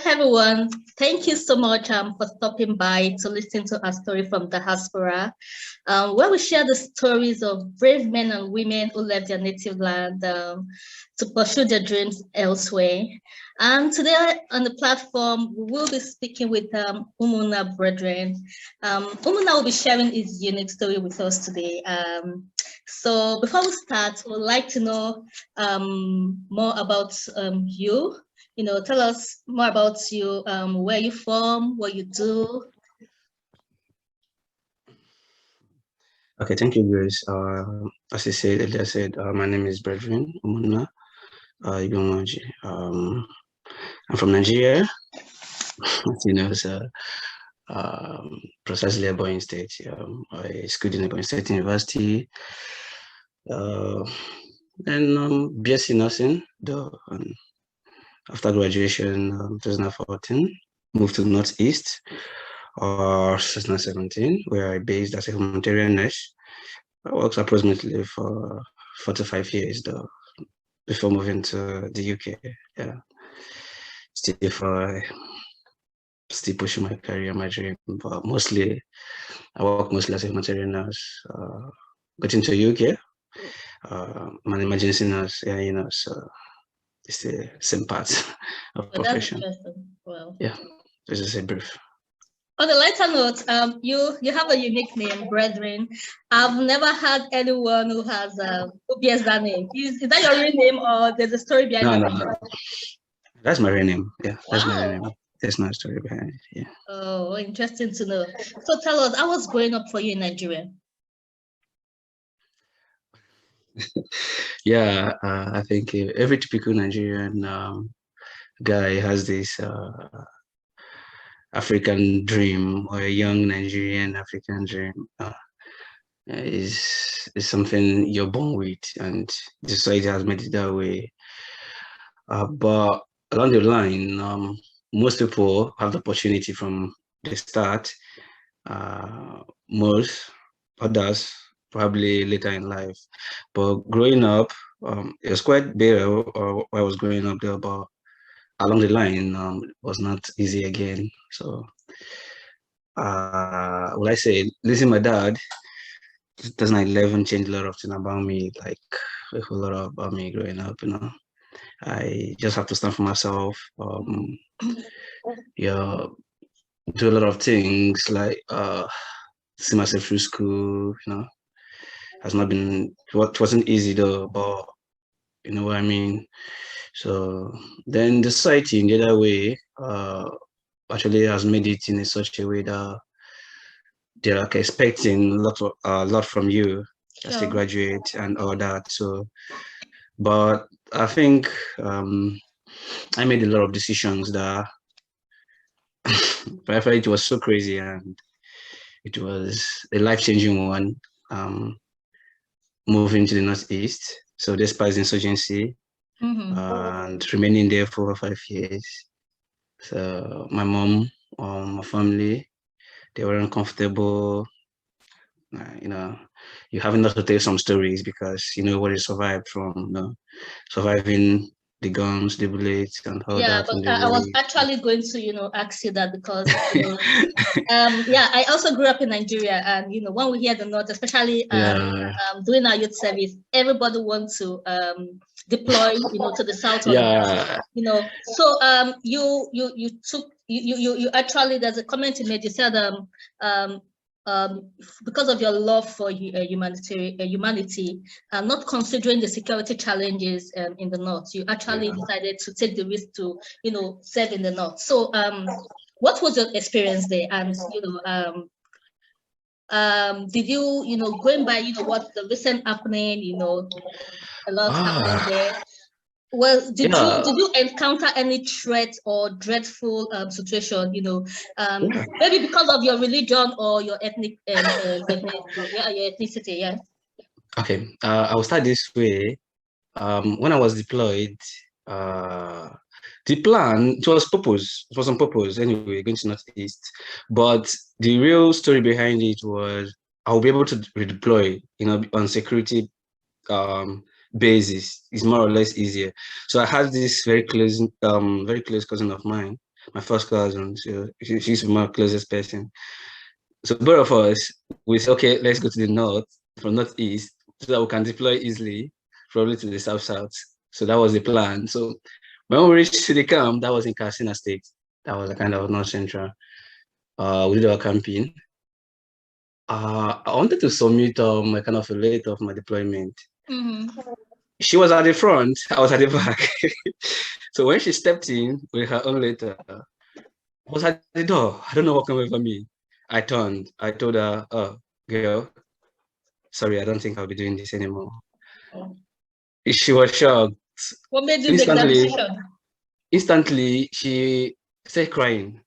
everyone. Thank you so much for stopping by to listen to our story from Diaspora, where we share the stories of brave men and women who left their native land to pursue their dreams elsewhere. And today on the platform, we will be speaking with Umuna Brethren. Umuna will be sharing his unique story with us today. So before we start, we'd like to know more about you. Tell us more about you, where you're from, what you do. Okay, thank you, Grace. As I said, earlier said, my name is Brethen Umuna Igomoji. I'm from Nigeria. As you know, so precisely at Boeing State. I schooled in Boeing State University. And BSc nursing, though. After graduation, 2014, moved to Northeast, 2017, where I based as a humanitarian nurse. I worked approximately for 45 years, though, before moving to the UK. Yeah, still pushing my career, my dream, but mostly I work mostly as a humanitarian nurse. Got into UK, I'm an emergency nurse. Yeah, so it's the same part of profession. That's interesting. Well, yeah, this is a brief. On a lighter note, you have a unique name, Brethren. I've never had anyone who bears that name. Is that your real name, or there's a story behind it? No. That's my real name. Yeah, that's my real name. There's no story behind it. Yeah. Oh, interesting to know. So tell us, how was growing up for you in Nigeria? Yeah, I think every typical Nigerian guy has this African dream, or a young Nigerian African dream. Is something you're born with, and the society has made it that way. But along the line, most people have the opportunity from the start. Most others probably later in life. But growing up, it was quite better while I was growing up there, but along the line, it was not easy again. So, I say, losing my dad, 2011 changed a lot of things about me, like a whole lot about me growing up, I just have to stand for myself. Yeah, do a lot of things like see myself through school, has not been, it wasn't easy though, but you know what I mean? So then the society in the other way actually has made it in such a way that they're like expecting a lot from you as a graduate and all that. So, but I think I made a lot of decisions that but I felt it was so crazy, and it was a life-changing one. Moving to the Northeast. So despite the insurgency and remaining there for 5 years. So my mom, my family, they were uncomfortable. You have enough to tell some stories because you know what you survived from, surviving the guns, the bullets, and all that. But I was actually going to, ask you that because, I also grew up in Nigeria, and when we hear the North, especially doing our youth service, everybody wants to deploy, to the South. Yeah. So you actually, there's a comment you made. You said because of your love for humanity, not considering the security challenges in the North, you actually decided to take the risk to, serve in the North. So, what was your experience there? And did you, going by, what the recent happening, a lot happening there. Well, did you encounter any threat or dreadful situation, maybe because of your religion or your ethnic your ethnicity? Yeah. Okay, I will start this way. When I was deployed, the plan, it was purpose. It was on purpose anyway, going to Northeast. But the real story behind it was I'll be able to redeploy, on security basis. It's more or less easier. So I had this very close cousin of mine. my first cousin. So she's my closest person. So both of us, we said, okay, let's go to the north from northeast so that we can deploy easily, probably to the south. So that was the plan. So when we reached the camp, that was in Katsina State. That was a kind of north central. We did our camping. I wanted to submit a kind of a letter of my deployment. She was at the front, I was at the back. So when she stepped in with her own letter, I was at the door. I don't know what came over me. I turned. I told her, "Oh, girl, sorry, I don't think I'll be doing this anymore." She was shocked. What made you make that decision? Instantly, she started crying.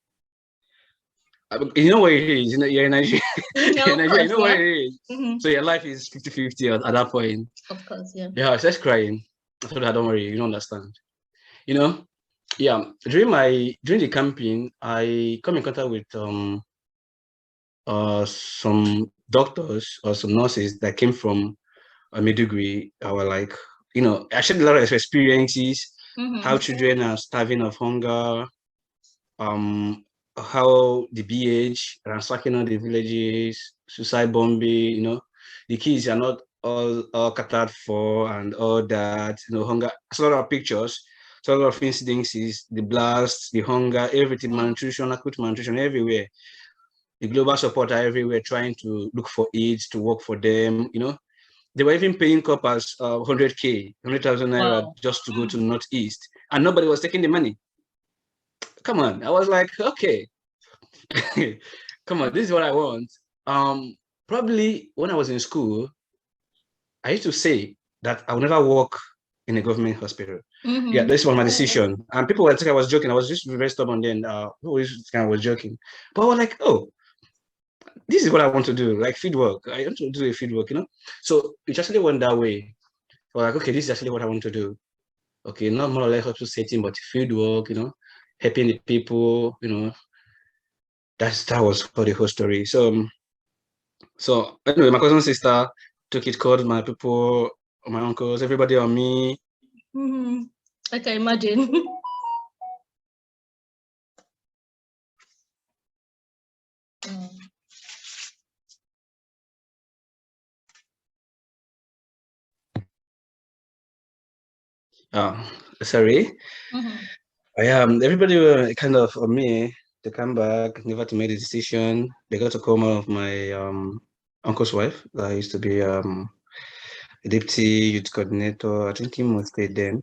You know where it is. You're in Nigeria. You're in Nigeria, you know where it is. So your life is 50-50 at that point. Of course, yeah. Yeah, she started crying. I told her, don't worry, you don't understand. You know, yeah, during the camping, I come in contact with some doctors or some nurses that came from Maiduguri. I was like, I shared a lot of experiences, how children are starving of hunger, how the BH ransacking all the villages, suicide bombing, the kids are not all catered for and all that, hunger. It's a lot of pictures, it's a lot of incidences, the blasts, the hunger, everything, malnutrition, acute malnutrition everywhere. The global support are everywhere trying to look for aids to work for them, They were even paying coppers 100K, 100,000 naira just to go to Northeast, and nobody was taking the money. Come on. I was like, okay, come on, this is what I want. Probably when I was in school, I used to say that I would never work in a government hospital. Yeah, this was my decision. And people were thinking I was joking. I was just very stubborn then. Who was joking. But I was like, oh, this is what I want to do, like field work. I want to do a field work, So it actually went that way. I was like, okay, this is actually what I want to do. Okay, not more or less hospital setting, but field work, helping the people, that was for the whole story. So anyway, my cousin sister took it, called my people, my uncles, everybody on me. I can imagine. Sorry. Everybody were kind of on me to come back, never to make a decision. They got to call one of my uncle's wife that used to be a deputy youth coordinator, I think Imo State then,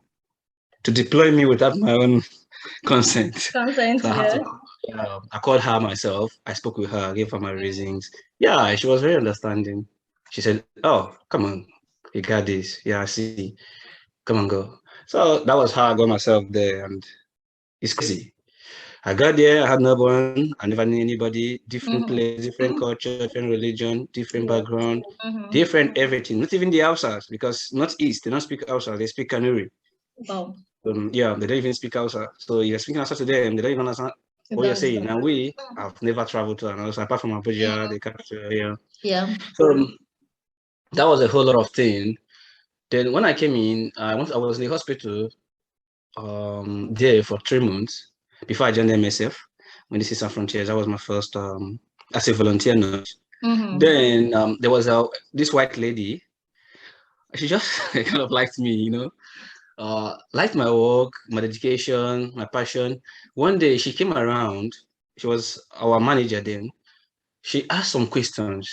to deploy me without my own consent. So I called her myself. I spoke with her, gave her my reasons. Yeah, she was very understanding. She said, "Oh, come on, you got this. Yeah, I see. Come on, go." So that was how I got myself there, and it's crazy. I got there, I had no one, I never knew anybody, different place, different culture, different religion, different background, different everything, not even the Hausas, because Northeast, they don't speak Hausa, they speak Kanuri. Wow. Yeah, they don't even speak Hausa. So you're speaking Hausa to them, they don't even understand what you're saying. And I've never traveled to another, apart from Abuja, the capital, yeah. So that was a whole lot of things. Then when I came in, I was in the hospital there for 3 months before I joined MSF. When this is Sans Frontiers, that was my first as a volunteer nurse. Then there was this white lady. She just kind of liked me, liked my work, my dedication, my passion. One day she came around. She was our manager then. She asked some questions,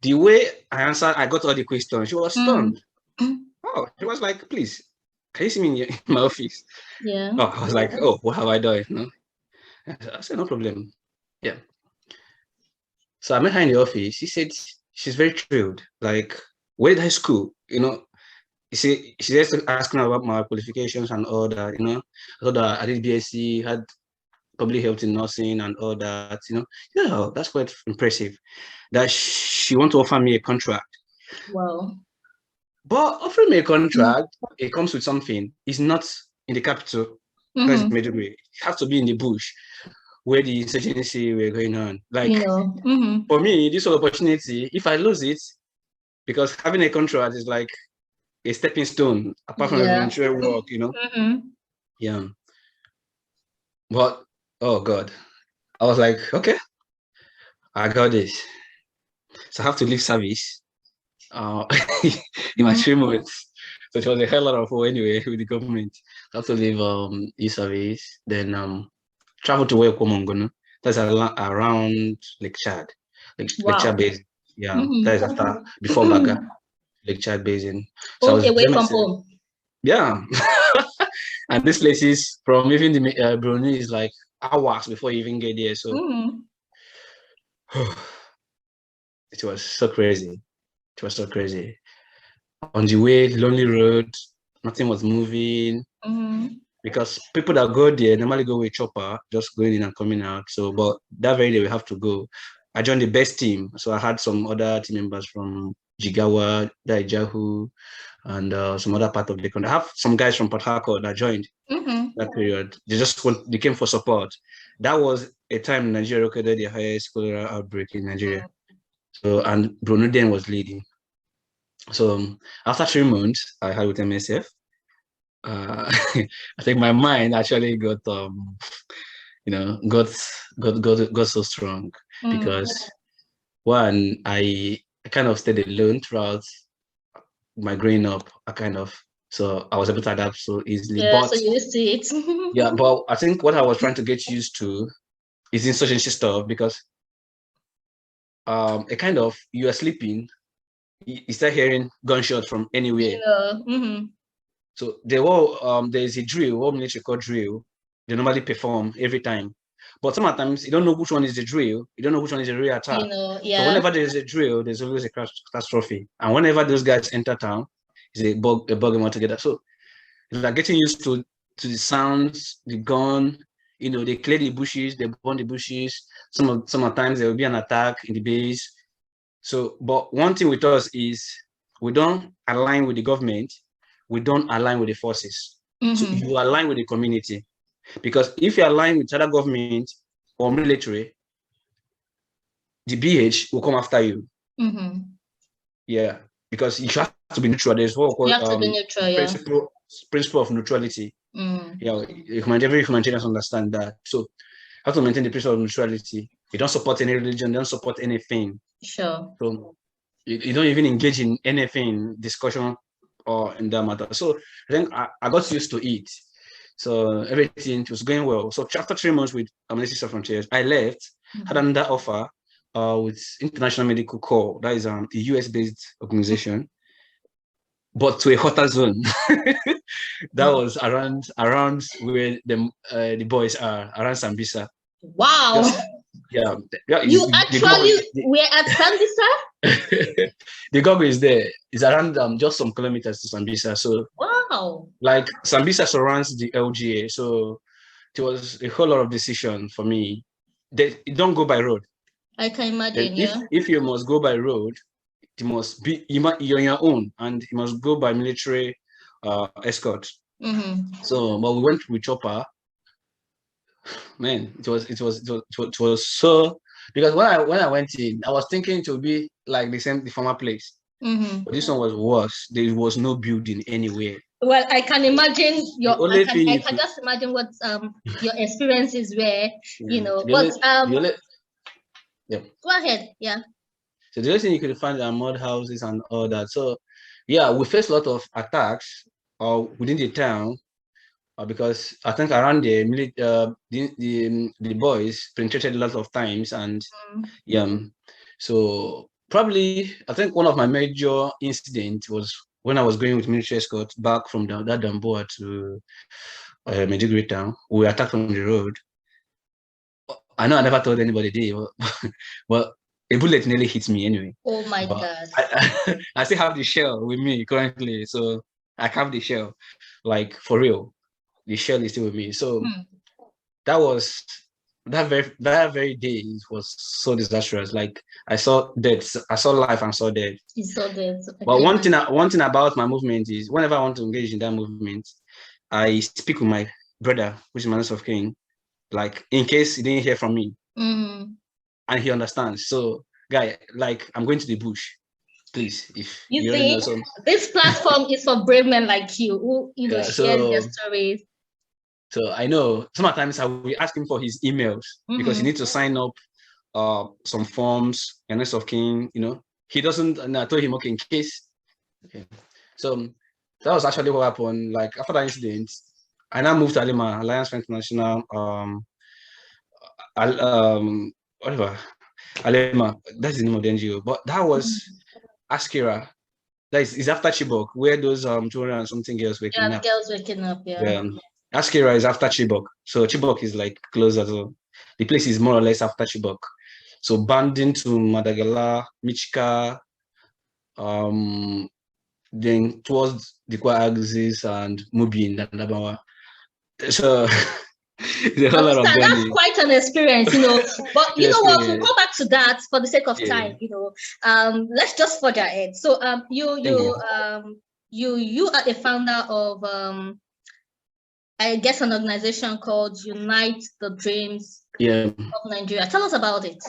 The way I answered, I got all the questions. She was stunned. Oh, she was like, please, can you see me in my office? Yeah. Oh, I was like, oh, what have I done? I said, no problem. Yeah. So I met her in the office. She said she's very thrilled. Like, where did I school? You see, she's just asking about my qualifications and all that, I thought that I did BSc, had public health in nursing and all that, Yeah, that's quite impressive. That she want to offer me a contract. Wow. But offering me a contract, it comes with something. It's not in the capital. That's Maiduguri. It has to be in the bush where the insurgency were going on. Like, for me, this opportunity, if I lose it, because having a contract is like a stepping stone, apart from the volunteer work, Yeah. But oh God, I was like, okay, I got this. So I have to leave service uh, in my 3 months. So it was a hell of a anyway with the government. I have to leave e-service, then travel to where Kwamongonu. That's around Lake Chad, Lake Chad Wow. Basin. Yeah, that is after before Baga, Lake Chad Basin. So I Okay, was away there from myself. home. Yeah, and this place is from even the Brunei is like hours before you even get there. So it was so crazy. It was so crazy. On the way, lonely road, nothing was moving because people that go there normally go with chopper, just going in and coming out. So, but that very day we have to go. I joined the best team, so I had some other team members from Jigawa, Daijahu, and some other part of the country. I have some guys from Port Harcourt that joined that period. They came for support. That was a time Nigeria recorded the highest cholera outbreak in Nigeria. So, and Bruno then was leading. So after 3 months, I had with MSF. I think my mind actually got got so strong because one, I kind of stayed alone throughout my growing up. So I was able to adapt so easily. Yeah, so But you used to it. yeah, but I think what I was trying to get used to is insurgency stuff because a kind of you are sleeping, you start hearing gunshots from anywhere. So there is a drill, what military call drill, they normally perform every time. But sometimes you don't know which one is the drill, you don't know which one is a real attack. So whenever there's a drill, there's always a catastrophe. And whenever those guys enter town, it's a bug them all together. So it's like getting used to the sounds, the gun, they clear the bushes, they burn the bushes. Sometimes there will be an attack in the base. So, but one thing with us is we don't align with the government, we don't align with the forces. So you align with the community. Because if you align with other government or military, the BH will come after you. Yeah, because you have to be neutral. There's what we call principle of neutrality. Yeah, every humanitarian understand that. So you have to maintain the principle of neutrality. You don't support any religion, you don't support anything. Sure. So you don't even engage in anything, discussion or in that matter. So I think I got used to it. So everything was going well. So after 3 months with Amnesty Without Frontiers, I left, had another offer with International Medical Corps. That is a US-based organization, but to a hotter zone. That was around where the boys are, around Sambisa. Wow. Yeah. You actually were at Sambisa? The Gogo is there. It's around just some kilometers to Sambisa. So wow. Like Sambisa surrounds the LGA. So it was a whole lot of decision for me. They don't go by road. I can imagine. If you must go by road, it must be you're on your own, and you must go by military escort. So, but we went with chopper. Man, it was so, because when I went in, I was thinking it would be like the former place. But this one was worse. There was no building anywhere. Well, I can imagine I can just imagine what your experiences were, yeah. Go ahead. Yeah. So the only thing you could find are mud houses and all that. So yeah, we faced a lot of attacks within the town because I think around there, the boys penetrated a lot of times, and so probably I think one of my major incidents was when I was going with military escort back from that Damboa to Maiduguri town. We were attacked on the road. I know I never told anybody there, but a bullet nearly hit me anyway. Oh my God. I still have the shell with me currently. So I have the shell, like for real. The shell is still with me. So that very day was so disastrous. Like I saw death, I saw life and saw death. You saw death. But one thing about my movement is whenever I want to engage in that movement, I speak with my brother, which is Manus of King, like in case he didn't hear from me. And he understands. So guy, like I'm going to the bush. Please, if you see, know some... this platform is for brave men like you who share their stories. So I know sometimes I will ask him for his emails because he needs to sign up some forms and rest of king, he doesn't, and I told him, okay, in case. Okay. So that was actually what happened. Like after that incident, I now moved to Alima, Alliance for International, whatever, Alima, that's the name of the NGO. But that was Askira. That is after Chibok, where those 200 and something girls were kidnapped. Yeah, girls waking up, yeah. Askira is after Chibok. So Chibok is like closer to, the place is more or less after Chibok. So banding to Madagala, Michika, then towards the Kwa axis and Mubi in Dandabawa. So there's a whole lot of journey. That's quite an experience, But you know what? We'll go back to that for the sake of time. Let's just further ahead. So you are the founder of I guess an organization called Unite the Dreams of Nigeria. Tell us about it.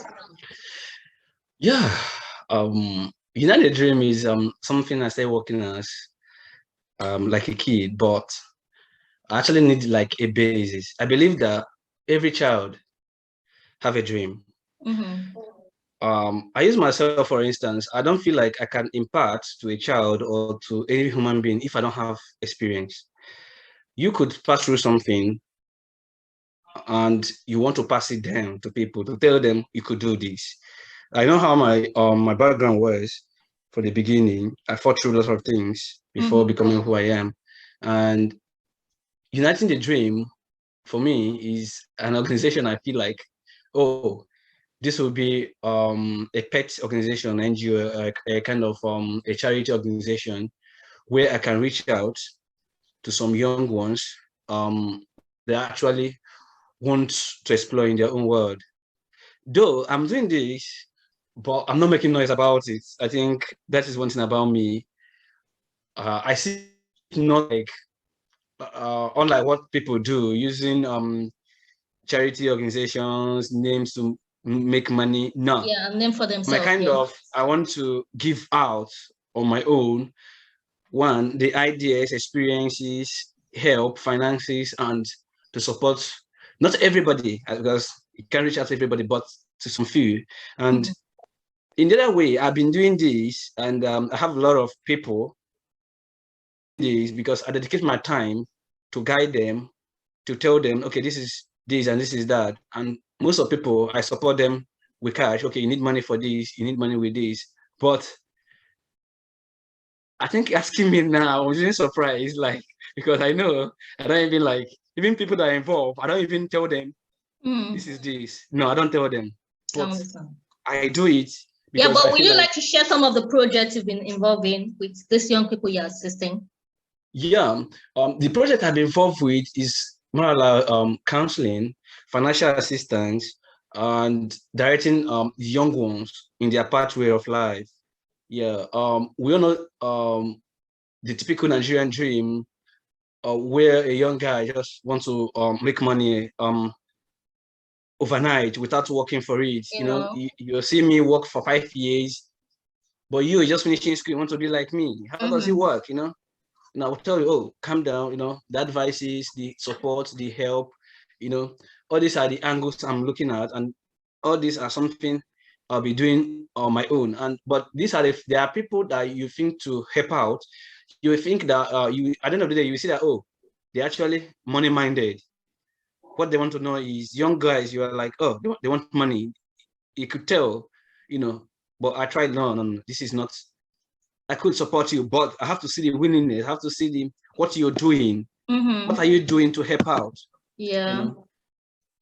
Yeah. Unite the Dream is something I started working as like a kid, but I actually need like a basis. I believe that every child have a dream. I use myself, for instance. I don't feel like I can impart to a child or to any human being if I don't have experience. You could pass through something and you want to pass it down to people to tell them you could do this. I know how my background was for the beginning. I fought through lots of things before becoming who I am. And Uniting the Dream for me is an organization I feel like, oh, this will be a pet organization, NGO, a kind of a charity organization where I can reach out to some young ones they actually want to explore in their own world. Though I'm doing this, but I'm not making noise about it. I think that is one thing about me. I see it not like unlike what people do, using charity organizations names to make money. No. Yeah, name for themselves. I want to give out on my own. One, the ideas, experiences, help, finances, and to support not everybody, because it can reach out to everybody, but to some few. And in the other way, I've been doing this, and I have a lot of people this because I dedicate my time to guide them, to tell them, okay, this is this and this is that. And most of people, I support them with cash. Okay, you need money for this, you need money with this. But I think asking me now, I was really surprised, like, because I know I don't even like, even people that are involved, I don't even tell them this is this. No, I don't tell them. But I do it. Yeah, but would you like to share some of the projects you've been involved in with these young people you're assisting? Yeah, the project I've been involved with is more like counseling, financial assistance, and directing young ones in their pathway of life. Yeah, we all know the typical Nigerian dream, where a young guy just wants to make money overnight without working for it. You see me work for 5 years, but you just finishing school, you want to be like me. How does it work? And I will tell you, oh, calm down, the advices, the support, the help, all these are the angles I'm looking at, and all these are something I'll be doing on my own. But there are people that you think to help out. You think that at the end of the day, you see that, oh, they're actually money-minded. What they want to know is young guys, you are like, oh, they want money. You could tell, but I tried, no, this is not, I could support you, but I have to see the willingness. I have to see what you're doing. What are you doing to help out? Yeah.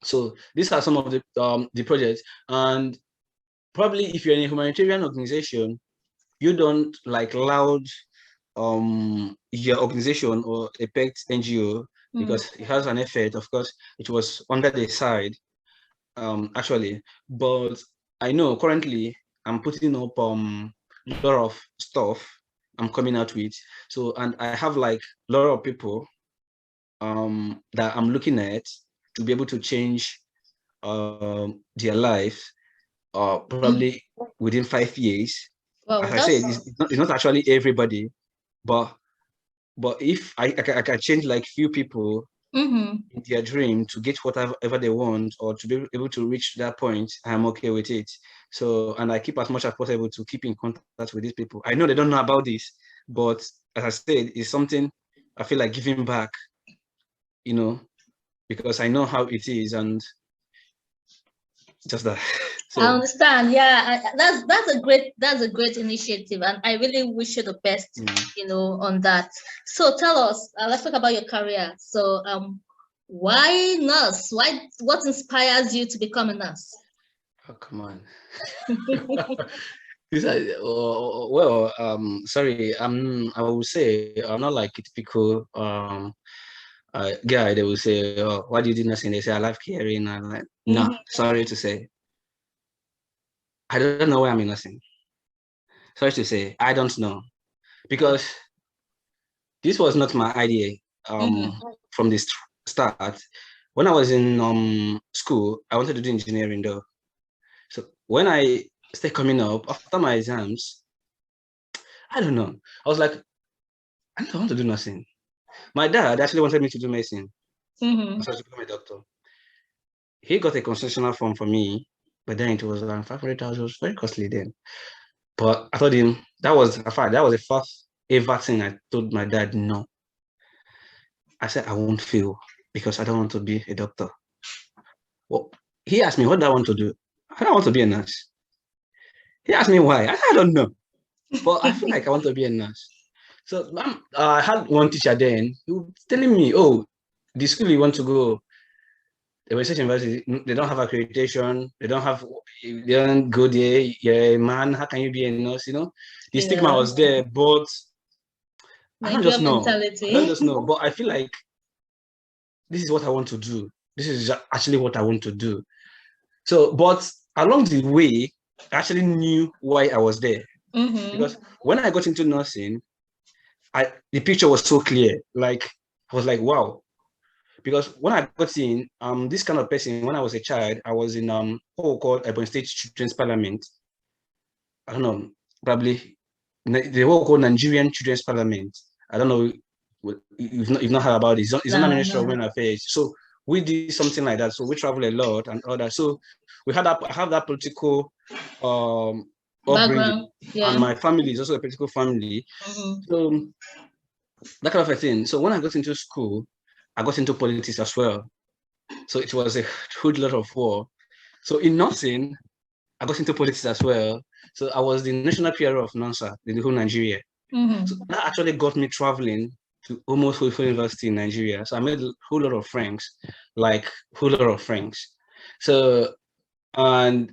So these are some of the projects. And probably if you're in a humanitarian organization, you don't like loud your organization or a pet NGO because it has an effect. Of course, it was under the side, actually. But I know currently I'm putting up a lot of stuff I'm coming out with. So, and I have like a lot of people that I'm looking at to be able to change their life probably within 5 years. Well, as I said, it's not actually everybody, but if I can change like few people Mm-hmm. in their dream to get whatever they want or to be able to reach that point, I'm okay with it. So, and I keep as much as possible to keep in contact with these people. I know they don't know about this, but as I said, it's something I feel like giving back, you know, because I know how it is and just that. I So, understand. Yeah, that's a great initiative, and I really wish you the best, on that. So tell us, let's talk about your career. So, why nurse? What inspires you to become a nurse? oh, come on. Well, sorry, I will say I'm not like a typical guy. They will say, "Oh, why do you do nursing?" They say, "I love caring." I'm like, no, sorry to say, I don't know why I'm in nursing. Sorry to say, I don't know because this was not my idea. From the start, when I was in school, I wanted to do engineering though. So when I started coming up after my exams, I don't know. I was like, I don't want to do nursing. My dad actually wanted me to do medicine. I was to become a doctor. He got a concessional form for me, but then it was around 500,000. It was very costly then. But I told him that was a fact. That was the first ever thing I told my dad no. I said I won't fail because I don't want to be a doctor. Well, he asked me, what do I want to do? I don't want to be a nurse. He asked me why. I said, I don't know. But I feel like I want to be a nurse. So I had one teacher then who was telling me, oh, the school you want to go, the research university, they don't have accreditation. They don't go there. You're a man. How can you be a nurse? The stigma was there, but I don't just Nigerian know. I don't mentality. just know. But I feel like this is what I want to do. This is actually what I want to do. So, but along the way, I actually knew why I was there. Because when I got into nursing, the picture was so clear. Like, I was like, wow. Because when I got in, this kind of person, when I was a child, I was in what we call Ebony State Children's Parliament. I don't know, probably the what we call Nigerian Children's Parliament. I don't know, you've not heard about it. It's on the Ministry of Women Affairs. So we did something like that. So we travel a lot and all that. So we had that have that political upbringing, and my family is also a political family. So that kind of a thing. So when I got into school, I got into politics as well. So it was a huge lot of war. So in nursing, I got into politics as well. So I was the national PR of NANSA in the whole Nigeria. So that actually got me traveling to almost full university in Nigeria. So I made a whole lot of friends, like whole lot of friends. So, and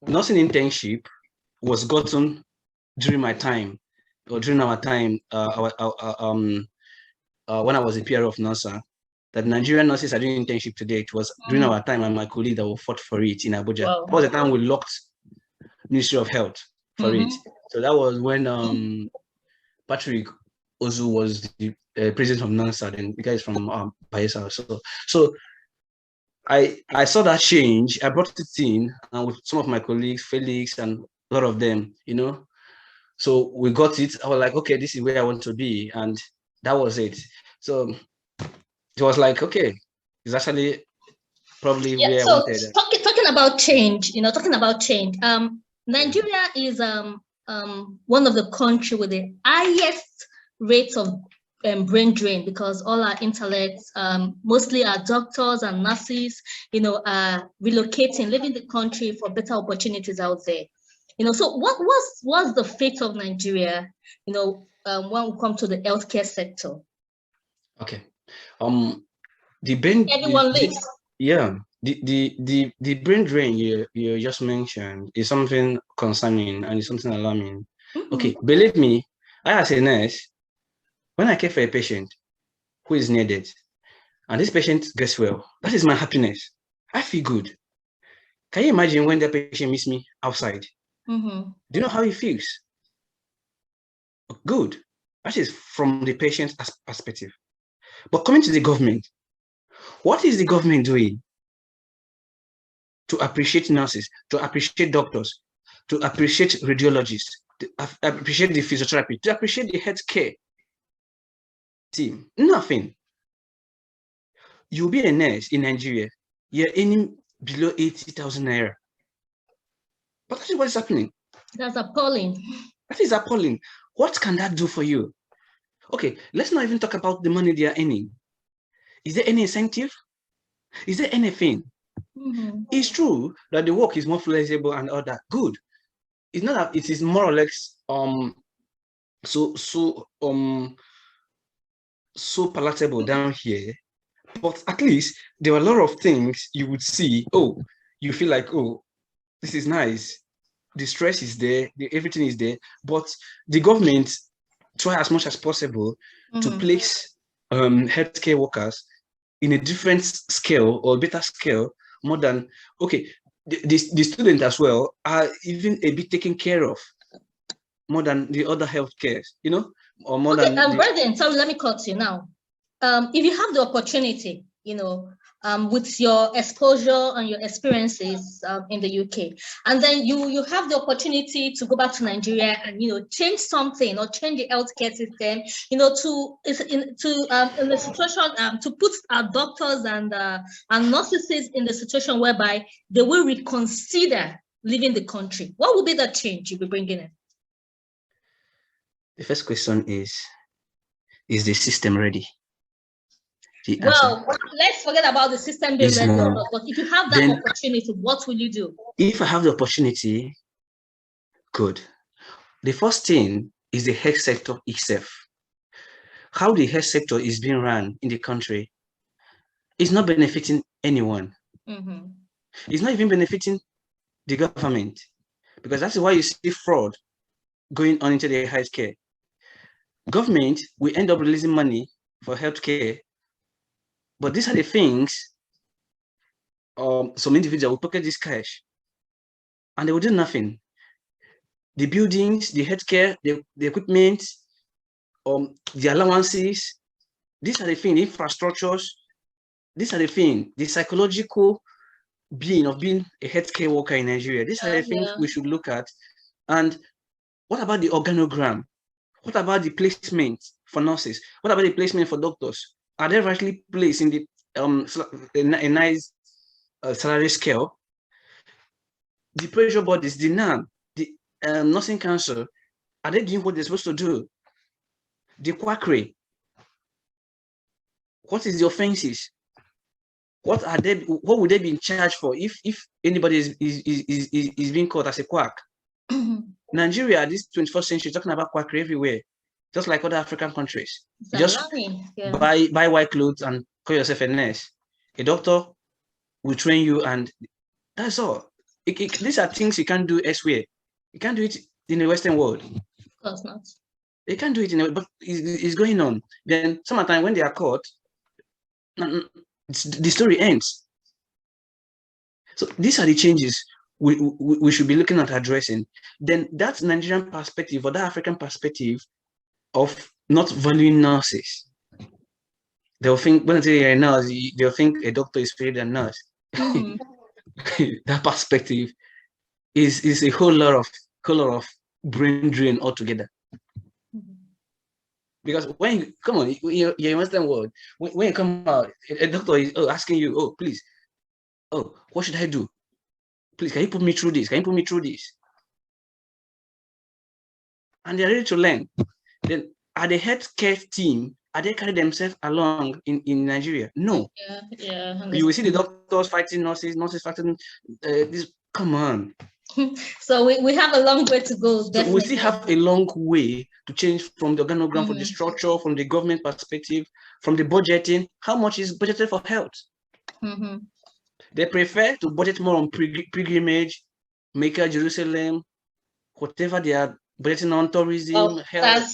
nursing internship was gotten during my time, or during our time, when I was a PR of NASA, that Nigerian nurses are doing internship today. It was during our time, and my colleague that fought for it in Abuja. Wow. That was the time we locked Ministry of Health for it. So that was when Patrick Ozu was the president of NANSA, and the guy is from Bayelsa. So I saw that change. I brought it in with some of my colleagues, Felix, and a lot of them. So we got it. I was like, okay, this is where I want to be, and that was it. So it was like, okay, it's actually probably where I wanted. Talking about change, Nigeria is one of the country with the highest rates of brain drain, because all our intellects, mostly our doctors and nurses, are relocating, leaving the country for better opportunities out there. So what's the fate of Nigeria, when we come to the healthcare sector? Okay. The brain, everyone lives. Yeah. The brain drain you just mentioned is something concerning and it's something alarming. Okay, believe me, I as a nurse, when I care for a patient who is needed, and this patient gets well, that is my happiness. I feel good. Can you imagine when that patient meets me outside? Do you know how he feels? Good. That is from the patient's perspective. But coming to the government, what is the government doing to appreciate nurses, to appreciate doctors, to appreciate radiologists, to appreciate the physiotherapy, to appreciate the healthcare team? Nothing. you'll be a nurse in Nigeria, you're earning below 80,000 naira. But that's what is happening. That's appalling. That is appalling. What can that do for you? Okay, let's not even talk about the money they are earning. Is there any incentive? Is there anything? It's true that the work is more flexible and all that. Good. It's not that it is more or less so palatable down here, but at least there are a lot of things you would see. Oh, you feel like, oh, this is nice. The stress is there, everything is there, but the government try as much as possible to place healthcare workers in a different scale or better scale, more than, okay, the student as well are even a bit taken care of more than the other healthcare, you know, or more than. Brethen, sorry, let me cut you now. If you have the opportunity, you know, with your exposure and your experiences in the UK, and then you have the opportunity to go back to Nigeria and, you know, change something or change the healthcare system, you know, in the situation to put our doctors and nurses in the situation whereby they will reconsider leaving the country, what would be the change you'll be bringing in? The first question is the system ready? Well, let's forget about the system being ready, but if you have that opportunity, what will you do? If I have the opportunity, good. The first thing is the health sector itself. How the health sector is being run in the country is not benefiting anyone. It's not even benefiting the government, because that's why you see fraud going on into the healthcare. Government will end up releasing money for healthcare, but these are the things some individual will pocket this cash and they will do nothing. The buildings, the healthcare, the equipment, the allowances, these are the things, infrastructures, these are the things, the psychological being of being a healthcare worker in Nigeria. These are the things we should look at. And what about the organogram? What about the placement for nurses? What about the placement for doctors? Are they rightly placed in the a nice salary scale? The pressure bodies, the NAM, the nursing council, are they doing what they're supposed to do? The quackery, what is the offenses? What are they? What would they be in charge for if anybody is being caught as a quack? Nigeria, this 21st century, talking about quackery everywhere, just like other African countries. Just buy white clothes and call yourself a nurse. A doctor will train you, and that's all. These are things you can't do elsewhere. You can't do it in the Western world. Of course not. They can't do it but it's going on. Then sometimes when they are caught, the story ends. So these are the changes we should be looking at addressing. Then that's Nigerian perspective or that African perspective of not valuing nurses. They'll think, when I say a nurse, they'll think a doctor is paid a nurse. That perspective is a whole lot of brain drain altogether. Because when you come on, you're in Western world, when you come out, a doctor is asking you, oh, please, oh, what should I do? Please, can you put me through this? Can you put me through this? And they're ready to learn. Then are the healthcare team, are they carrying themselves along in Nigeria? No. Yeah. You will see the doctors fighting nurses fighting this. Come on. So we have a long way to go. So we still have a long way to change from the organogram, from the structure, from the government perspective, from the budgeting. How much is budgeted for health? They prefer to budget more on pilgrimage, Mecca, Jerusalem, whatever they are budgeting on, tourism, health.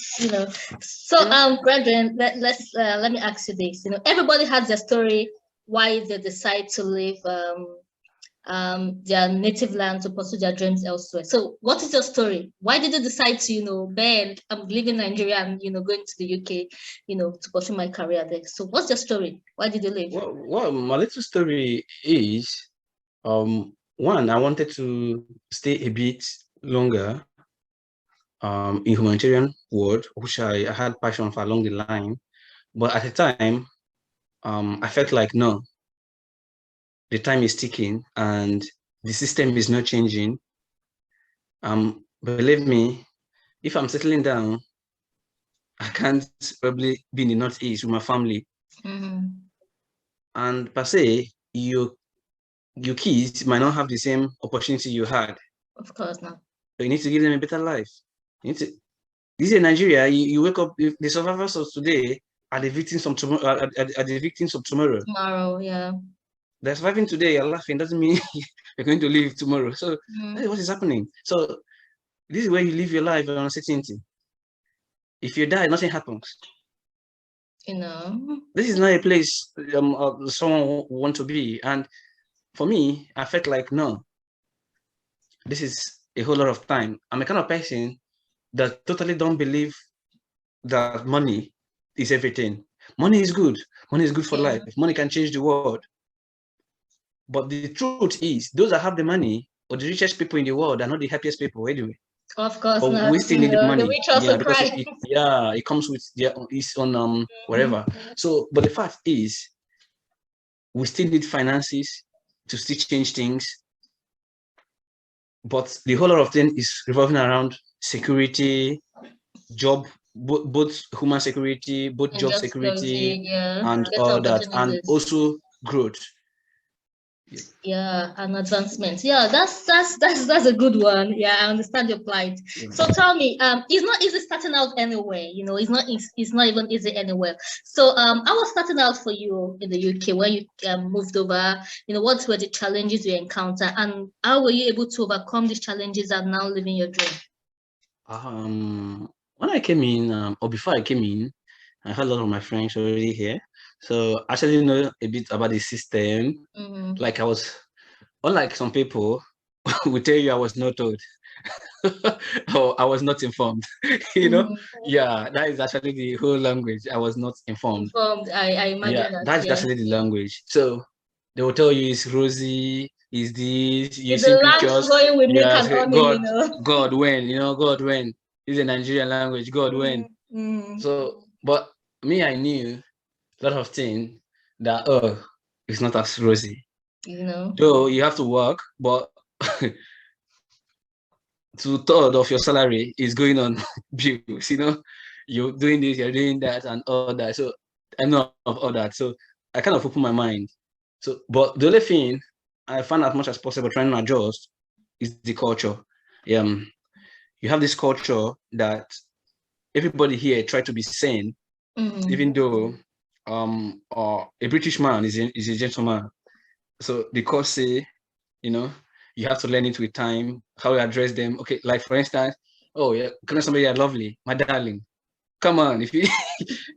So Brethen, let me ask you this. Everybody has their story why they decide to leave their native land to pursue their dreams elsewhere. So what is your story? Why did you decide to, Ben, I'm leaving Nigeria and, going to the UK, to pursue my career there? So what's your story? Why did you leave? Well, my little story is, one, I wanted to stay a bit longer in humanitarian world, which I had passion for along the line. But at the time, I felt like, no, the time is ticking and the system is not changing. Believe me, if I'm settling down, I can't probably be in the Northeast with my family. And per se, your kids might not have the same opportunity you had. Of course not. So you need to give them a better life. You need to, this is Nigeria. You wake up, the survivors of today are the victims of tomorrow. Are the victims of tomorrow. Tomorrow, yeah. They're surviving today. You're laughing doesn't mean you're going to live tomorrow. So that is what is happening. So this is where you live your life on uncertainty. If you die, nothing happens. You know, this is not a place someone want to be. And for me, I felt like, no, this is a whole lot of time. I'm a kind of person that totally don't believe that money is everything. Money is good. Money is good for life. Money can change the world. But the truth is, those that have the money or the richest people in the world are not the happiest people anyway. Of course but not. we still need the money. The rich also Because cry. it comes with its own whatever. So, but the fact is, we still need finances to still change things. But the whole lot of things is revolving around security, job, both human security, both job security, and all that, and also growth. Yeah, and advancement. Yeah, that's a good one. Yeah, I understand your plight. So tell me, it's not easy starting out anywhere. You know, it's not even easy anywhere. So I was starting out for you in the UK when you moved over. You know, what were the challenges you encountered, and how were you able to overcome these challenges and now living your dream? When I came in, or before I came in, I had a lot of my friends already here. So I actually know a bit about the system. Like I was, unlike some people, will tell you I was not told. or I was not informed. You know? Yeah, that is actually the whole language. I was not informed. I imagine that's actually the language. So they will tell you it's rosy, is this, you it's see pictures. God when, God when. It's a Nigerian language, God when. So, but me, I knew a lot of things that, it's not as rosy. You know? Though you have to work, but 2/3 of your salary is going on bills, you're doing this, you're doing that, and all that. So I know of all that. So I kind of open my mind. So, but the only thing I find as much as possible trying to adjust is the culture. You have this culture that everybody here try to be sane, even though a British man is a gentleman. So the course say, you have to learn it with time, how you address them. Okay, like for instance, oh yeah, calling somebody lovely, my darling. Come on, if you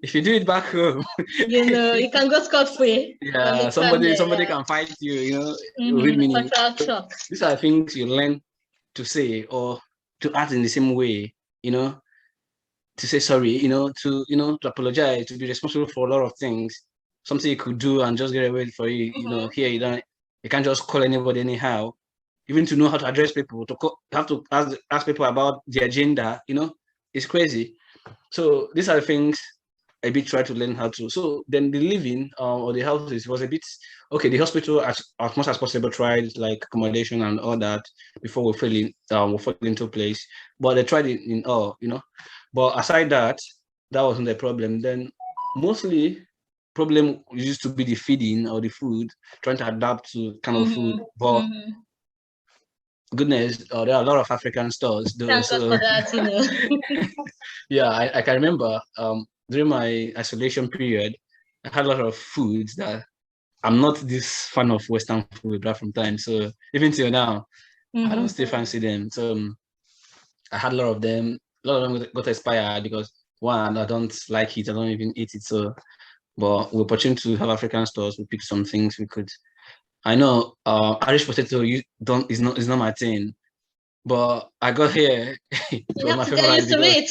if you do it back home, you can go scot-free. Yeah, somebody can fight you, read meaning. So these are things you learn to say or to act in the same way, to say sorry, to apologize, to be responsible for a lot of things. Something you could do and just get away for you, here you can't just call anybody anyhow. Even to know how to address people, have to ask people about their gender, it's crazy. So these are the things I bit try to learn how to. So then the living or the houses was a bit okay. The hospital as much as possible tried like accommodation and all that before we fall into place. But they tried it in all, But aside that wasn't the problem. Then mostly problem used to be the feeding or the food, trying to adapt to kind of food. But goodness, there are a lot of African stores. Thank God for that, Yeah, I can remember during my isolation period, I had a lot of foods that I'm not this fan of Western food right from time. So even till now, I don't still fancy them. So I had a lot of them. A lot of them got expired because one, I don't like it. I don't even eat it. So, but we're opportunity to have African stores. We picked some things we could. I know Irish potato is not my thing. But I got here. You have to get used to it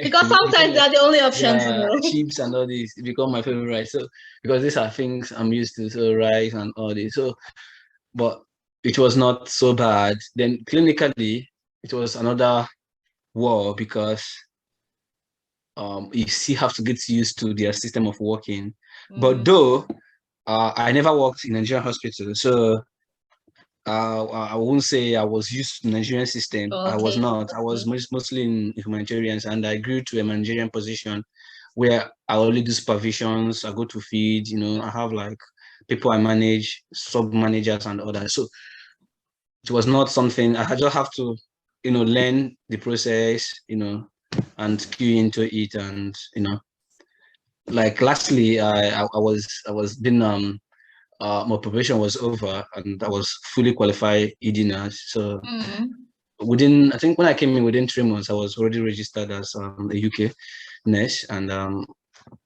because sometimes they're the only options. Chips and all this become my favorite. So because these are things I'm used to, so rice and all this. So, but it was not so bad. Then clinically, it was another war because you still have to get used to their system of working. But though I never worked in Nigerian hospital, so I won't say I was used to Nigerian system. I was Okay. not. I was mostly in humanitarians, and I grew to a managerian position where I only do supervisions. I go to feed. I have like people I manage, sub managers, and others. So it was not something I just have to, learn the process, and queue into it, and like lastly, I was being my probation was over and I was fully qualified ED nurse. So I think when I came in within 3 months, I was already registered as a UK nurse, and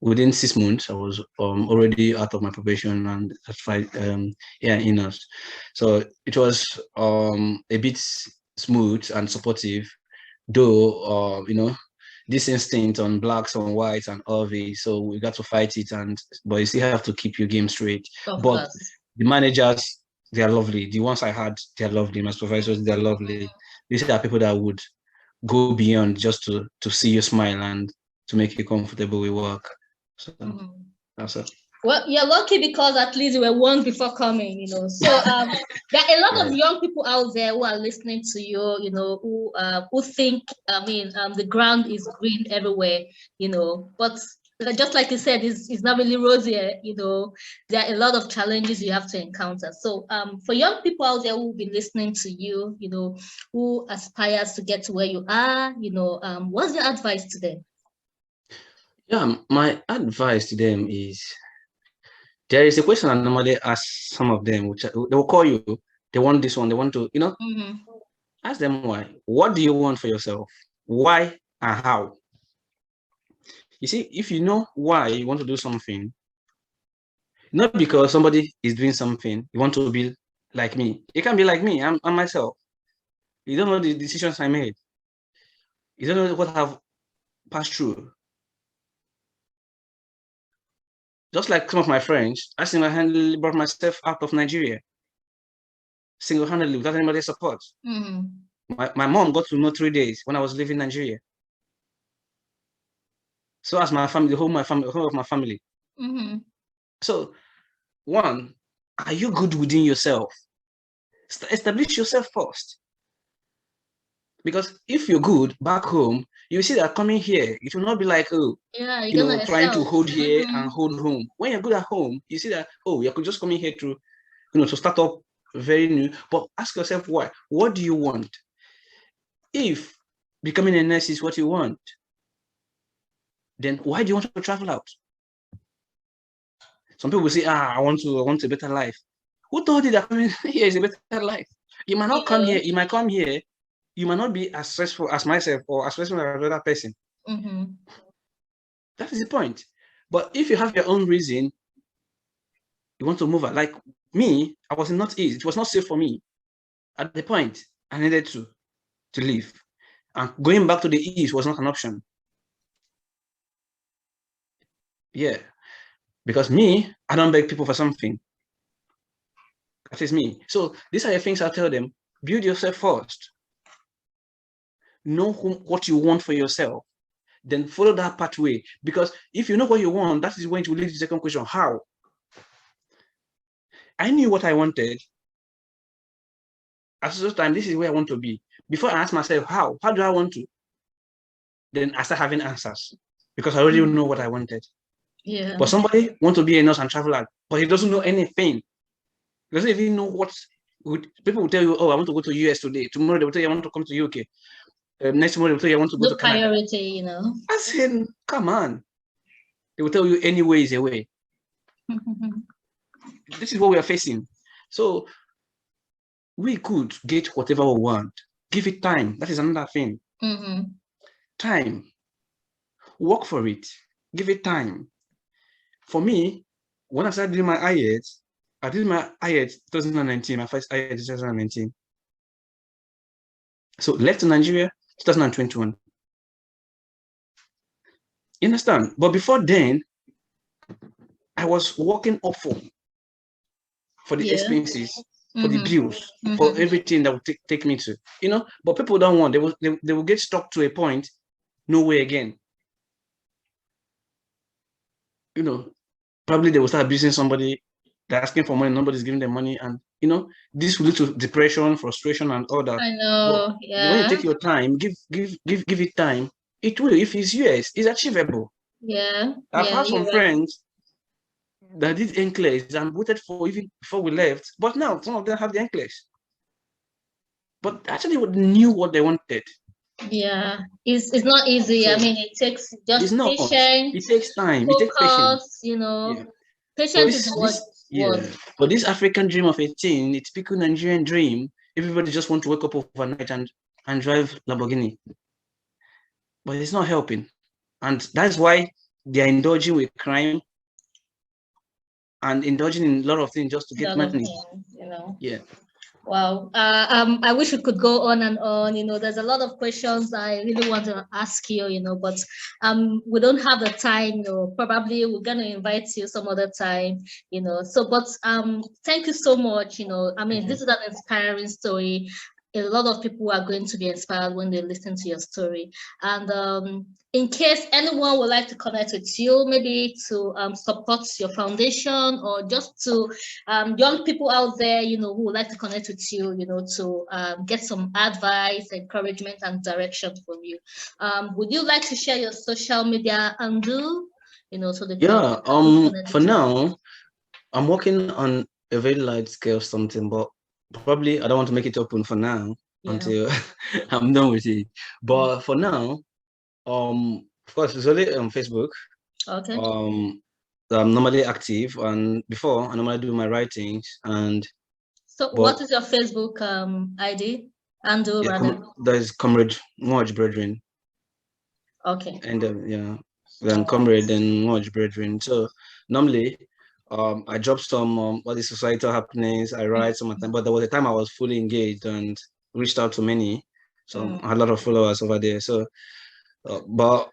within 6 months, I was already out of my probation and certified in nurse. So it was a bit smooth and supportive, though this instinct on blacks, on whites, and all this. So we got to fight it, but you still have to keep your game straight. Of But course. the managers, they are lovely. The ones I had, they are lovely. My supervisors, they are lovely. These are people that would go beyond just to see you smile and to make you comfortable with work. So that's it. Well, you're lucky because at least you were warned before coming, So there are a lot of young people out there who are listening to you, who think, the ground is green everywhere, but just like you said, it's not really rosy, there are a lot of challenges you have to encounter. So for young people out there who will be listening to you, who aspires to get to where you are, what's your advice to them? Yeah, my advice to them is, there is a question I normally ask some of them, which they will call you. They want this one. They want to, ask them why. What do you want for yourself? Why and how? You see, if you know why you want to do something, not because somebody is doing something, you want to be like me. It can be like me. I'm myself. You don't know the decisions I made. You don't know what I've passed through. Just like some of my friends, I single-handedly brought myself out of Nigeria, single-handedly, without anybody's support. My mom got to know 3 days when I was leaving Nigeria. So as my family, the whole of my family. So, one, are you good within yourself? Establish yourself first. Because if you're good back home, you see that coming here, it will not be like, trying to hold here and hold home. When you're good at home, you see that, you could just come in here to start up very new. But ask yourself why. What do you want? If becoming a nurse is what you want, then why do you want to travel out? Some people will say, I want a better life. Who told you that coming here is a better life? You might not come here. You might come here. You might not be as stressful as myself or as stressful as another person. That is the point. But if you have your own reason, you want to move out. Like me, I was in Northeast. It was not safe for me. At the point, I needed to leave. And going back to the East was not an option. Yeah. Because me, I don't beg people for something. That is me. So these are the things I tell them. Build yourself first. Know what you want for yourself. Then follow that pathway. Because if you know what you want, that is when it will lead to the second question, how? I knew what I wanted. At the time, this is where I want to be. Before I ask myself, how do I want to? Then I start having answers. Because I already know what I wanted. Yeah. But somebody wants to be a nurse and travel out, but he doesn't know anything. He doesn't even know what people will tell you. I want to go to US today. Tomorrow they will tell you I want to come to UK. Next tomorrow they will tell you I want to go to Canada. Priority, I said, come on. They will tell you any way is a way. This is what we are facing. So we could get whatever we want. Give it time. That is another thing. Time. Work for it. Give it time. For me, when I started doing my IELTS, I did my IELTS 2019, my first IELTS 2019. So left to Nigeria 2021. You understand? But before then, I was working up for the expenses, for the bills, for everything that would take me to, But people don't want. They will get stuck to a point, no way again. probably they will start abusing somebody. They're asking for money, nobody's giving them money, and this will lead to depression, frustration, and all that. I know. But when you Yeah. take your time, give it time, it will. If it's US, it's achievable. Yeah. I've Yeah. had You're some right. friends that did NCLEX and voted for even before we left, but now some of them have the NCLEX, but actually knew what they wanted. Yeah, it's not easy. So I mean, it takes it's just not. It patience, takes time. It takes patience. focus. Yeah. But Patience is what yeah. But this African dream of a teen, it's typical Nigerian dream. Everybody just want to wake up overnight and drive Lamborghini. But it's not helping. And that's why they're indulging with crime and indulging in a lot of things just to get money. Yeah. Wow. I wish we could go on and on. There's a lot of questions I really want to ask you, but we don't have the time, probably we're gonna invite you some other time, but thank you so much. I mean, this is an inspiring story. A lot of people are going to be inspired when they listen to your story. And in case anyone would like to connect with you, maybe to support your foundation, or just to young people out there, who would like to connect with you, to get some advice, encouragement, and direction from you. Would you like to share your social media handle, so they Yeah. can For now, I'm working on a very large scale something, but probably I don't want to make it open for now until I'm done with it. But for now, of course, it's only on Facebook. Okay. I'm normally active, and before I normally do my writings. And so, what is your Facebook ID? Handle, rather. There's Comrade Watch Brethren. Okay. And then Comrade and Watch Brethren. So normally, I drop some what is societal happenings. I write some of them, but there was a time I was fully engaged and reached out to many. So I had a lot of followers over there. So, but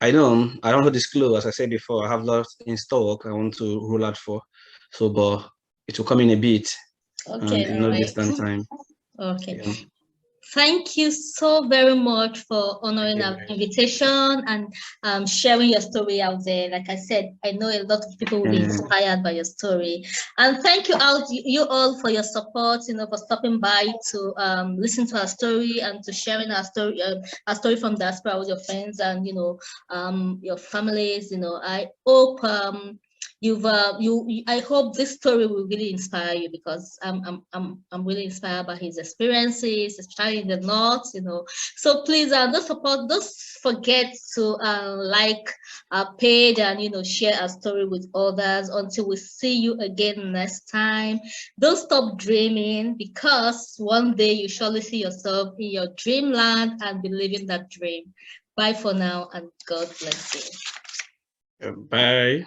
I don't want to disclose. As I said before, I have lots in stock I want to roll out for. So, but it will come in a bit. Okay. And in no distant time. Okay. Yeah. Thank you so very much for honoring our invitation and sharing your story out there. Like I said, I know a lot of people will be inspired by your story. And thank you all for your support, for stopping by to listen to our story and to sharing our story from Diaspora with your friends and your families. I hope I hope this story will really inspire you, because I'm really inspired by his experiences, especially in the North, So please don't forget to like our page and share our story with others. Until we see you again next time, don't stop dreaming, because one day you surely see yourself in your dreamland and be living that dream. Bye for now, and God bless you. Bye.